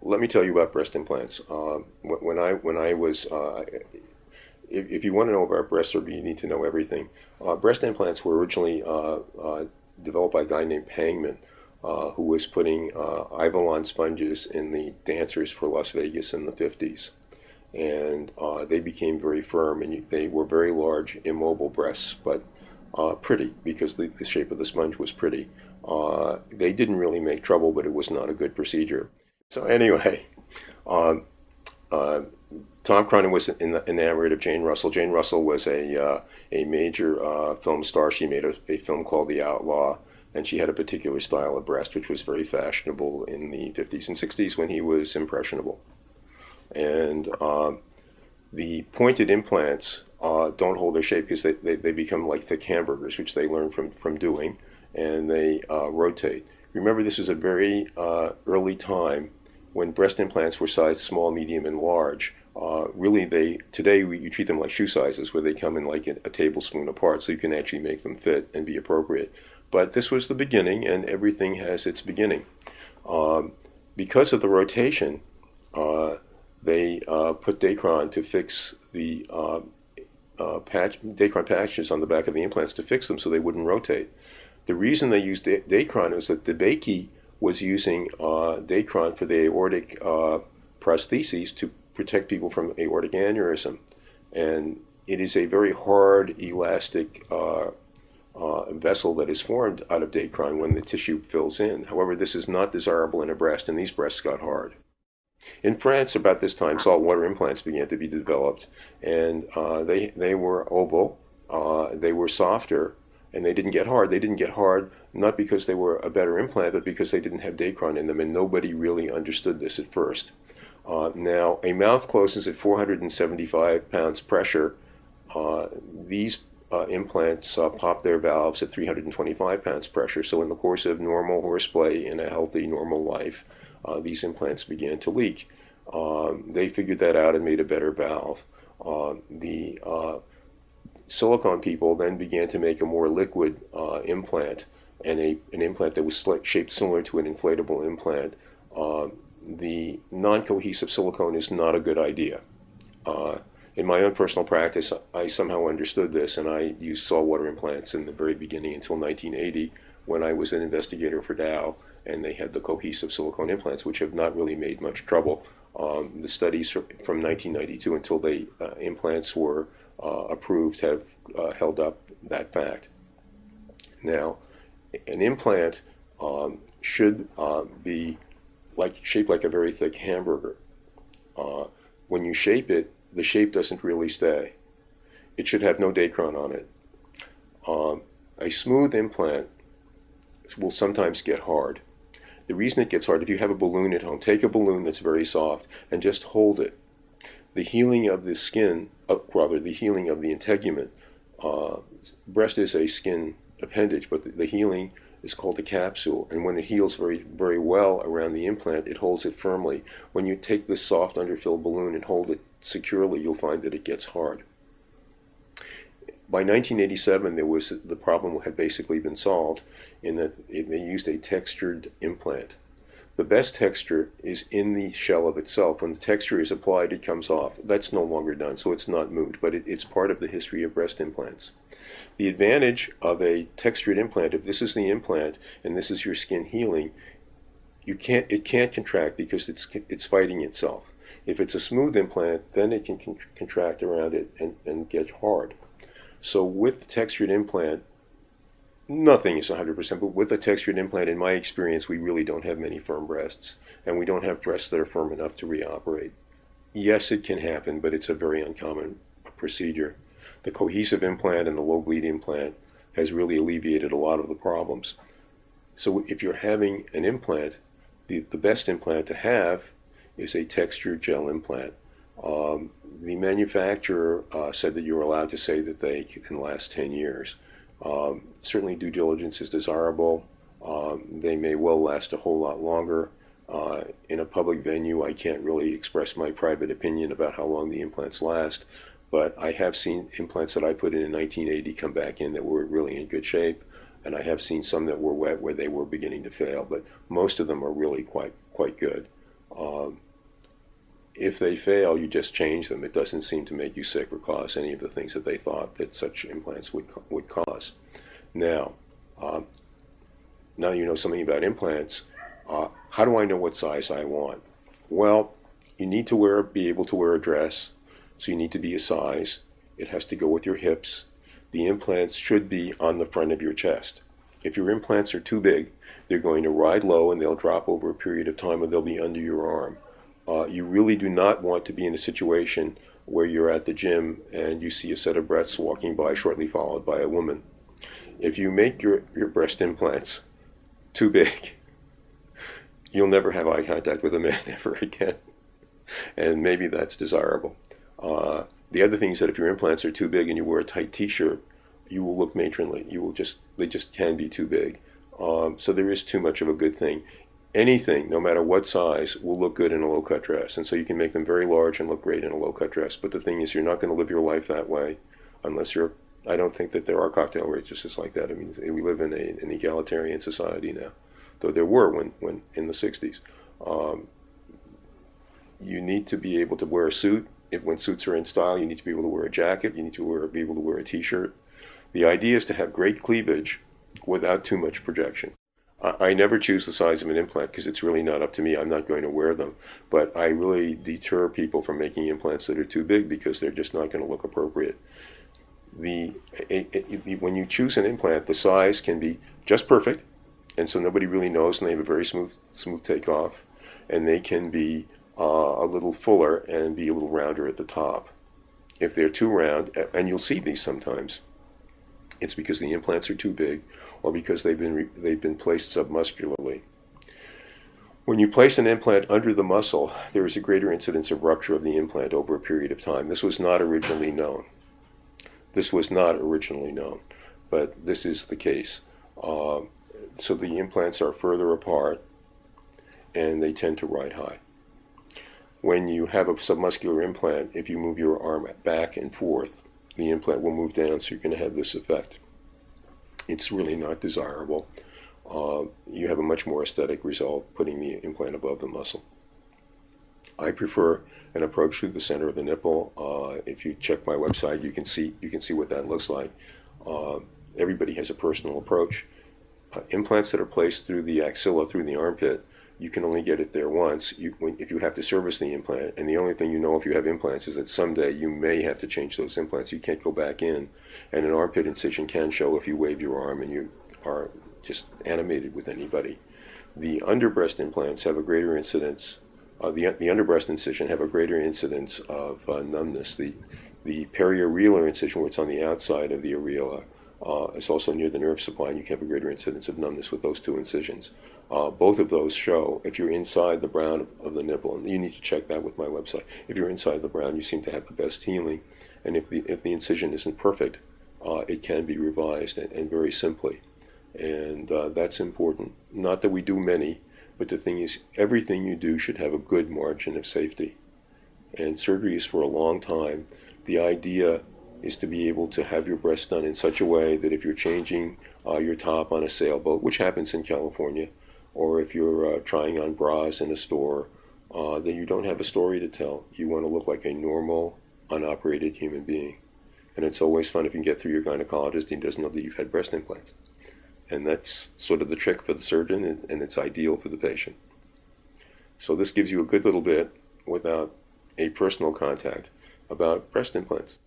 Let me tell you about breast implants. When I was, if you want to know about breast surgery, you need to know everything. Breast implants were originally developed by a guy named Pangman, who was putting Ivalon sponges in the dancers for Las Vegas in the 50s. And they became very firm, and they were very large, immobile breasts, but pretty because the shape of the sponge was pretty. They didn't really make trouble, but it was not a good procedure. So anyway, um, uh, Tom Cronin was enamored of Jane Russell. Jane Russell was a major film star. She made a film called The Outlaw, and she had a particular style of breast which was very fashionable in the 50s and 60s when he was impressionable. And the pointed implants don't hold their shape because they become like thick hamburgers, which they learn from doing, and they rotate. Remember, this is a very early time when breast implants were sized small, medium, and large. Really, you treat them like shoe sizes, where they come in like a tablespoon apart, so you can actually make them fit and be appropriate. But this was the beginning, and everything has its beginning. Um, because of the rotation, uh, they put Dacron to fix the Dacron patches on the back of the implants to fix them so they wouldn't rotate. The reason they used Dacron is that DeBakey was using Dacron for the aortic prostheses to protect people from aortic aneurysm. And it is a very hard, elastic vessel that is formed out of Dacron when the tissue fills in. However, this is not desirable in a breast, and these breasts got hard. In France, about this time, saltwater implants began to be developed, and they were oval, they were softer, and they didn't get hard. They didn't get hard not because they were a better implant, but because they didn't have Dacron in them, and nobody really understood this at first. Now, a mouth closes at 475 pounds pressure. These implants pop their valves at 325 pounds pressure. So in the course of normal horseplay in a healthy, normal life, these implants began to leak. They figured that out and made a better valve. The silicone people then began to make a more liquid implant, and an implant that was shaped similar to an inflatable implant. The non-cohesive silicone is not a good idea. In my own personal practice, I somehow understood this, and I used saltwater implants in the very beginning until 1980, when I was an investigator for Dow, and they had the cohesive silicone implants, which have not really made much trouble. The studies from 1992 until the implants were approved have held up that fact. Now, an implant should be shaped like a very thick hamburger. When you shape it, the shape doesn't really stay. It should have no Dacron on it. A smooth implant will sometimes get hard. The reason it gets hard, if you have a balloon at home, take a balloon that's very soft and just hold it. The healing of the skin, the healing of the integument, breast is a skin appendage, but the healing is called a capsule, and when it heals very, very well around the implant, it holds it firmly. When you take this soft underfilled balloon and hold it securely, you'll find that it gets hard. By 1987, the problem had basically been solved in that they used a textured implant. The best texture is in the shell of itself. When the texture is applied, it comes off. That's no longer done, so it's not moot, but it's part of the history of breast implants. The advantage of a textured implant, if this is the implant and this is your skin healing, it can't contract because it's fighting itself. If it's a smooth implant, then it can contract around it and get hard. So with the textured implant, nothing is 100%, but with a textured implant, in my experience, we really don't have many firm breasts, and we don't have breasts that are firm enough to reoperate. Yes, it can happen, but it's a very uncommon procedure. The cohesive implant and the low bleed implant has really alleviated a lot of the problems. So if you're having an implant, the best implant to have is a textured gel implant. The manufacturer said that you're allowed to say that they can last 10 years. Certainly due diligence is desirable. They may well last a whole lot longer. In a public venue, I can't really express my private opinion about how long the implants last, but I have seen implants that I put in 1980 come back in that were really in good shape, and I have seen some that were wet where they were beginning to fail, but most of them are really quite quite good. If they fail, you just change them. It doesn't seem to make you sick or cause any of the things that they thought that such implants would cause. Now, now you know something about implants. How do I know what size I want? Well, you need to be able to wear a dress, so you need to be a size. It has to go with your hips. The implants should be on the front of your chest. If your implants are too big, they're going to ride low and they'll drop over a period of time, or they'll be under your arm. You really do not want to be in a situation where you're at the gym and you see a set of breasts walking by, shortly followed by a woman. If you make your breast implants too big, you'll never have eye contact with a man ever again. And maybe that's desirable. The other thing is that if your implants are too big and you wear a tight t-shirt, you will look matronly. They just can be too big. So there is too much of a good thing. Anything, no matter what size, will look good in a low-cut dress. And so you can make them very large and look great in a low-cut dress. But the thing is, you're not going to live your life that way unless I don't think that there are cocktail waitresses like that. I mean, we live in an egalitarian society now, though there were when in the 60s. You need to be able to wear a suit. When suits are in style, you need to be able to wear a jacket. You need to be able to wear a t-shirt. The idea is to have great cleavage without too much projection. I never choose the size of an implant because it's really not up to me. I'm not going to wear them. But I really deter people from making implants that are too big because they're just not going to look appropriate. When you choose an implant, the size can be just perfect, and so nobody really knows, and they have a very smooth takeoff, and they can be a little fuller and be a little rounder at the top. If they're too round, and you'll see these sometimes, it's because the implants are too big or because they've been placed submuscularly. When you place an implant under the muscle, there is a greater incidence of rupture of the implant over a period of time. This was not originally known. But this is the case. So the implants are further apart and they tend to ride high. When you have a submuscular implant, if you move your arm back and forth, the implant will move down, so you're going to have this effect. It's really not desirable. You have a much more aesthetic result putting the implant above the muscle. I prefer an approach through the center of the nipple. If you check my website, you can see what that looks like. Everybody has a personal approach. Implants that are placed through the axilla, through the armpit, you can only get it there once. If you have to service the implant, and the only thing you know if you have implants is that someday you may have to change those implants. You can't go back in, and an armpit incision can show if you wave your arm and you are just animated with anybody. The underbreast implants have a greater incidence. The underbreast incision have a greater incidence of numbness. The periareolar incision, where it's on the outside of the areola, is also near the nerve supply, and you can have a greater incidence of numbness with those two incisions. Both of those show if you're inside the brown of the nipple, and you need to check that with my website. If you're inside the brown, you seem to have the best healing, and if the incision isn't perfect, it can be revised and very simply, and that's important. Not that we do many, but the thing is, everything you do should have a good margin of safety, and surgery is for a long time. The idea is to be able to have your breasts done in such a way that if you're changing your top on a sailboat, which happens in California, or if you're trying on bras in a store, then you don't have a story to tell. You want to look like a normal, unoperated human being. And it's always fun if you can get through your gynecologist and he doesn't know that you've had breast implants. And that's sort of the trick for the surgeon, and it's ideal for the patient. So this gives you a good little bit, without a personal contact, about breast implants.